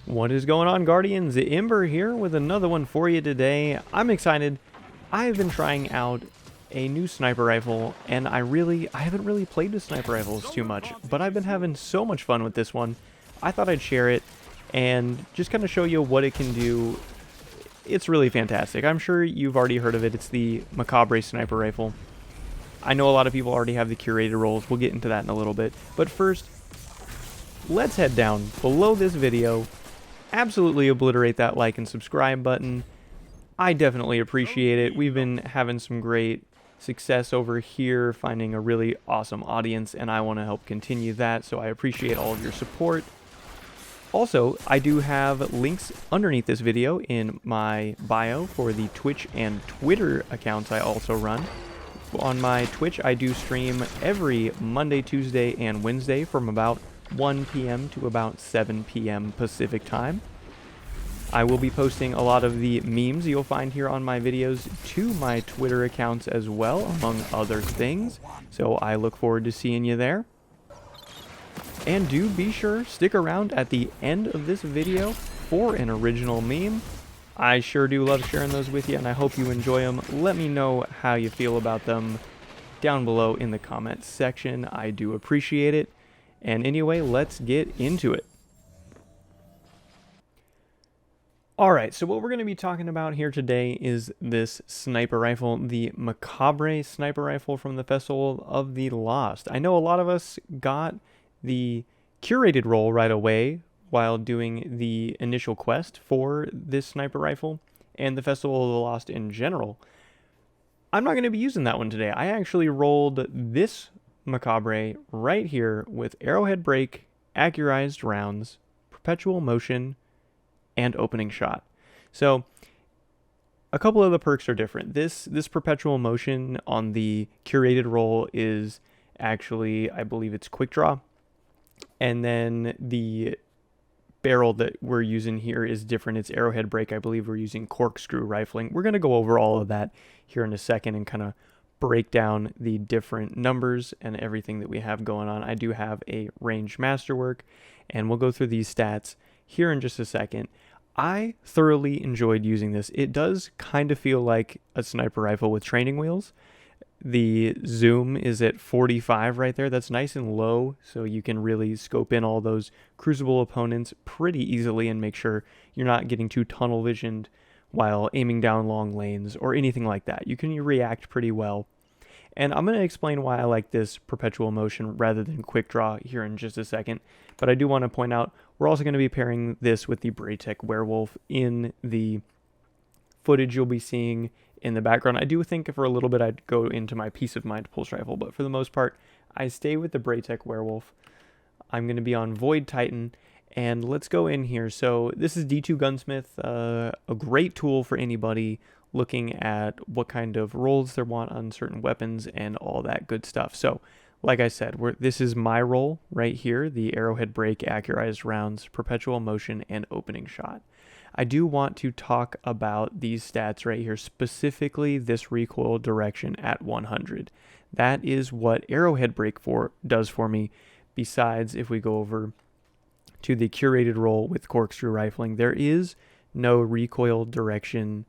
What is going on, Guardians? Ember here with another one for you today. I'm excited. I have been trying out a new sniper rifle, and I haven't really played with sniper rifles too much, but I've been having so much fun with this one. I thought I'd share it and just kind of show you what it can do. It's really fantastic. I'm sure you've already heard of it. It's the Mechabre sniper rifle. I know a lot of people already have the curated rolls. We'll get into that in a little bit. But first, let's head down below this video. Absolutely obliterate that like and subscribe button. I definitely appreciate it. We've been having some great success over here, finding a really awesome audience, and I want to help continue that, so I appreciate all of your support. Also, I do have links underneath this video in my bio for the Twitch and Twitter accounts I also run. On my Twitch, I do stream every Monday, Tuesday, and Wednesday from about 1 p.m. to about 7 p.m. Pacific time. I will be posting a lot of the memes you'll find here on my videos to my Twitter accounts as well, among other things. So I look forward to seeing you there. And do be sure, stick around at the end of this video for an original meme. I sure do love sharing those with you, and I hope you enjoy them. Let me know how you feel about them down below in the comments section. I do appreciate it. And anyway, let's get into it. Alright, so what we're going to be talking about here today is this sniper rifle, the Mechabre sniper rifle from the Festival of the Lost. I know a lot of us got the curated roll right away while doing the initial quest for this sniper rifle and the Festival of the Lost in general. I'm not going to be using that one today. I actually rolled this Mechabre right here with arrowhead break, accurized rounds, perpetual motion, and opening shot. So a couple of the perks are different. This perpetual motion on the curated roll is actually, I believe it's quick draw, and then the barrel that we're using here is different. It's arrowhead break. I believe we're using corkscrew rifling. We're going to go over all of that here in a second and kind of break down the different numbers and everything that we have going on. I do have a range masterwork, and we'll go through these stats here in just a second. I thoroughly enjoyed using this. It does kind of feel like a sniper rifle with training wheels. The zoom is at 45 right there. That's nice and low, so you can really scope in all those crucible opponents pretty easily and make sure you're not getting too tunnel visioned while aiming down long lanes or anything like that. You can react pretty well. And I'm going to explain why I like this perpetual motion rather than quick draw here in just a second. But I do want to point out, we're also going to be pairing this with the Braytech Werewolf in the footage you'll be seeing in the background. I do think for a little bit I'd go into my Peace of Mind pulse rifle, but for the most part, I stay with the Braytech Werewolf. I'm going to be on Void Titan. And let's go in here. So this is D2 Gunsmith, a great tool for anybody looking at what kind of rolls they want on certain weapons and all that good stuff. So like I said, this is my roll right here, the arrowhead break, accurized rounds, perpetual motion, and opening shot. I do want to talk about these stats right here, specifically this recoil direction at 100. That is what arrowhead break does for me. Besides, if we go over to the curated roll with corkscrew rifling, there is no recoil direction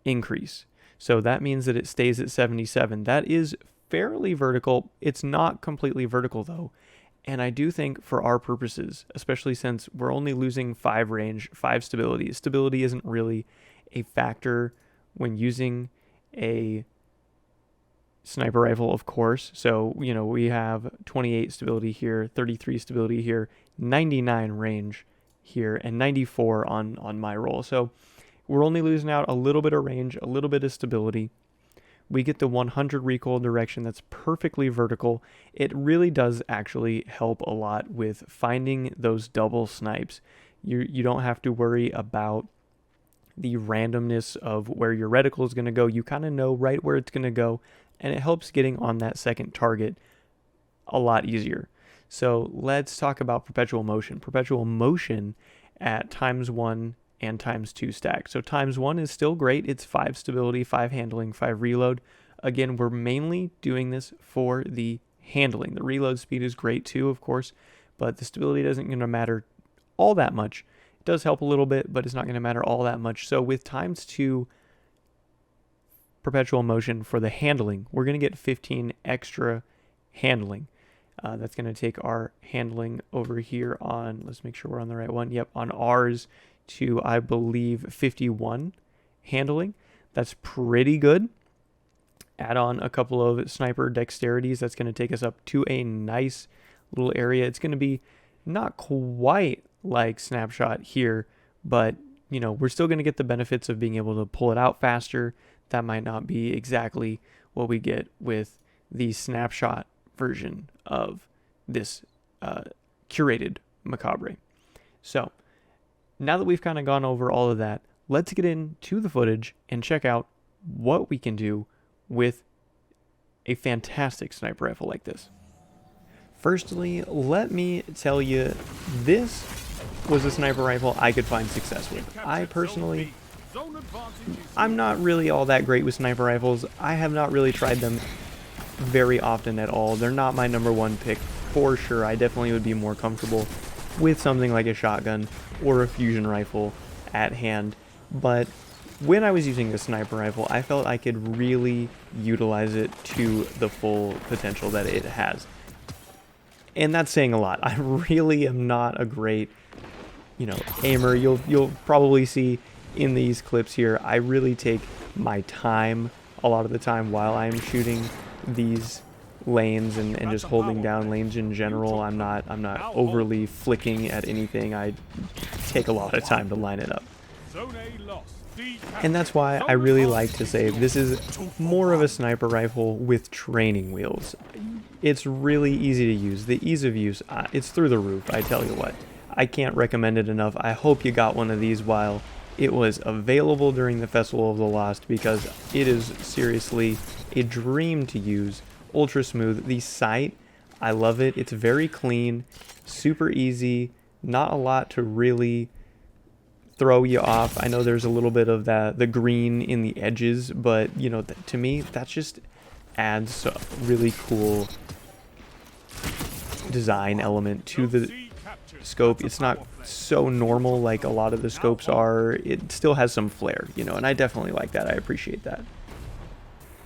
increase. So that means that it stays at 77. That is fairly vertical. It's not completely vertical though. And I do think for our purposes, especially since we're only losing 5 range, 5 stability, stability isn't really a factor when using a sniper rifle, of course. So, you know, we have 28 stability here, 33 stability here, 99 range here, and 94 on my roll. So we're only losing out a little bit of range, a little bit of stability. We get the 100 recoil direction that's perfectly vertical. It really does actually help a lot with finding those double snipes. You don't have to worry about the randomness of where your reticle is going to go. You kind of know right where it's going to go, and it helps getting on that second target a lot easier. So let's talk about perpetual motion. Perpetual motion at ×1 and ×2 stack. So ×1 is still great. It's 5 stability, 5 handling, 5 reload. Again, we're mainly doing this for the handling. The reload speed is great too, of course, but the stability doesn't going to matter all that much does help a little bit, but it's not going to matter all that much. So with ×2 perpetual motion for the handling, we're going to get 15 extra handling. That's going to take our handling over here on, let's make sure we're on the right one. Yep, on R's to, I believe, 51 handling. That's pretty good. Add on a couple of sniper dexterities. That's going to take us up to a nice little area. It's going to be not quite like Snapshot here, but you know, we're still going to get the benefits of being able to pull it out faster. That might not be exactly what we get with the Snapshot version of this curated Mechabre. So now that we've kind of gone over all of that, let's get into the footage and check out what we can do with a fantastic sniper rifle like this. Firstly, let me tell you, this was a sniper rifle I could find success with. I personally, I'm not really all that great with sniper rifles. I have not really tried them very often at all. They're not my number one pick for sure. I definitely would be more comfortable with something like a shotgun or a fusion rifle at hand. But when I was using the sniper rifle, I felt I could really utilize it to the full potential that it has. And that's saying a lot. I really am not a great, aimer. You'll probably see in these clips here, I really take my time a lot of the time while I'm shooting these lanes and just holding down lanes in general. I'm not overly flicking at anything. I take a lot of time to line it up. And that's why I really like to say this is more of a sniper rifle with training wheels. It's really easy to use. The ease of use, it's through the roof, I tell you what. I can't recommend it enough. I hope you got one of these while it was available during the Festival of the Lost, because it is seriously a dream to use. Ultra smooth. The sight, I love it. It's very clean, super easy, not a lot to really throw you off. I know there's a little bit of the green in the edges, but to me that just adds a really cool design element to the scope. It's not so normal like a lot of the scopes are. It still has some flair, and I definitely like that. I appreciate that.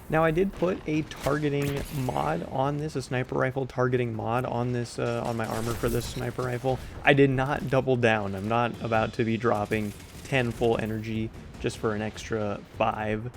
Now, I did put a targeting mod on this, a sniper rifle targeting mod on this, on my armor for this sniper rifle. I did not double down. I'm not about to be dropping 10 full energy just for an extra 5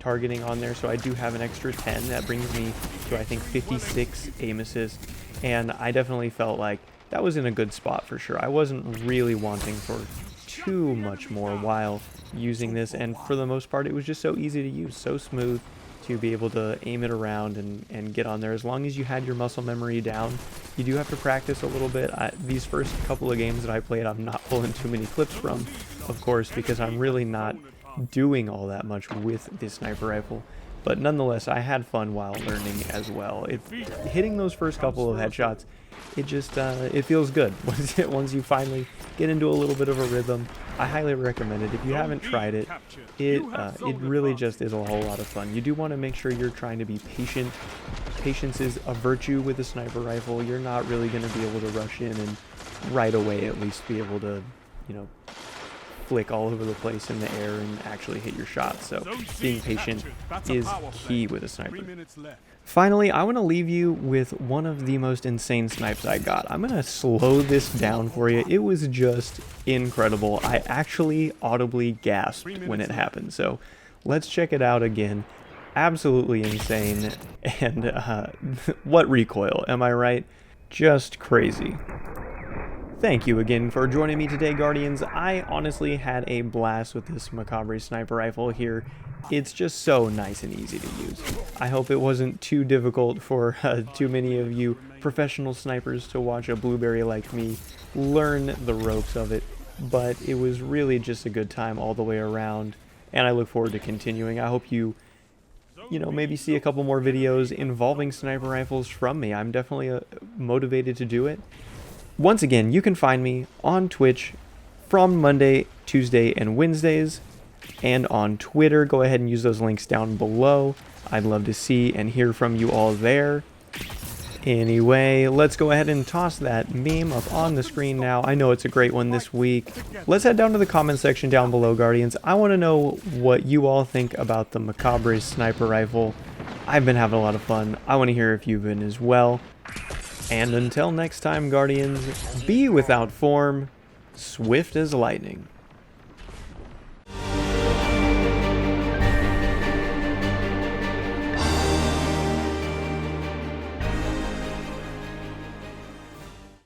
targeting on there. So I do have an extra 10. That brings me to, I think, 56 aim assist. And I definitely felt like that was in a good spot for sure. I wasn't really wanting for too much more while using this. And for the most part, it was just so easy to use, so smooth to be able to aim it around and get on there. As long as you had your muscle memory down, you do have to practice a little bit. These first couple of games that I played, I'm not pulling too many clips from, of course, because I'm really not doing all that much with this sniper rifle. But nonetheless, I had fun while learning as well. Hitting those first couple of headshots, it just it feels good once you finally get into a little bit of a rhythm. I highly recommend it. If you haven't tried it, it really just is a whole lot of fun. You do want to make sure you're trying to be patient. Patience is a virtue with a sniper rifle. You're not really going to be able to rush in and right away at least be able to, flick all over the place in the air and actually hit your shots. So being patient is key with a sniper. Finally, I want to leave you with one of the most insane snipes I got. I'm going to slow this down for you. It was just incredible. I actually audibly gasped when it happened. So let's check it out again. Absolutely insane. And what recoil, am I right? Just crazy. Thank you again for joining me today, Guardians. I honestly had a blast with this Mechabre sniper rifle here. It's just so nice and easy to use. I hope it wasn't too difficult for too many of you professional snipers to watch a blueberry like me learn the ropes of it, but it was really just a good time all the way around, and I look forward to continuing. I hope you maybe see a couple more videos involving sniper rifles from me. I'm definitely motivated to do it. Once again, you can find me on Twitch from Monday, Tuesday, and Wednesdays, and on Twitter. Go ahead and use those links down below. I'd love to see and hear from you all there. Anyway, let's go ahead and toss that meme up on the screen now. I know it's a great one this week. Let's head down to the comment section down below, Guardians. I want to know what you all think about the Mechabre sniper rifle. I've been having a lot of fun. I want to hear if you've been as well. And until next time, Guardians, be without form, swift as lightning.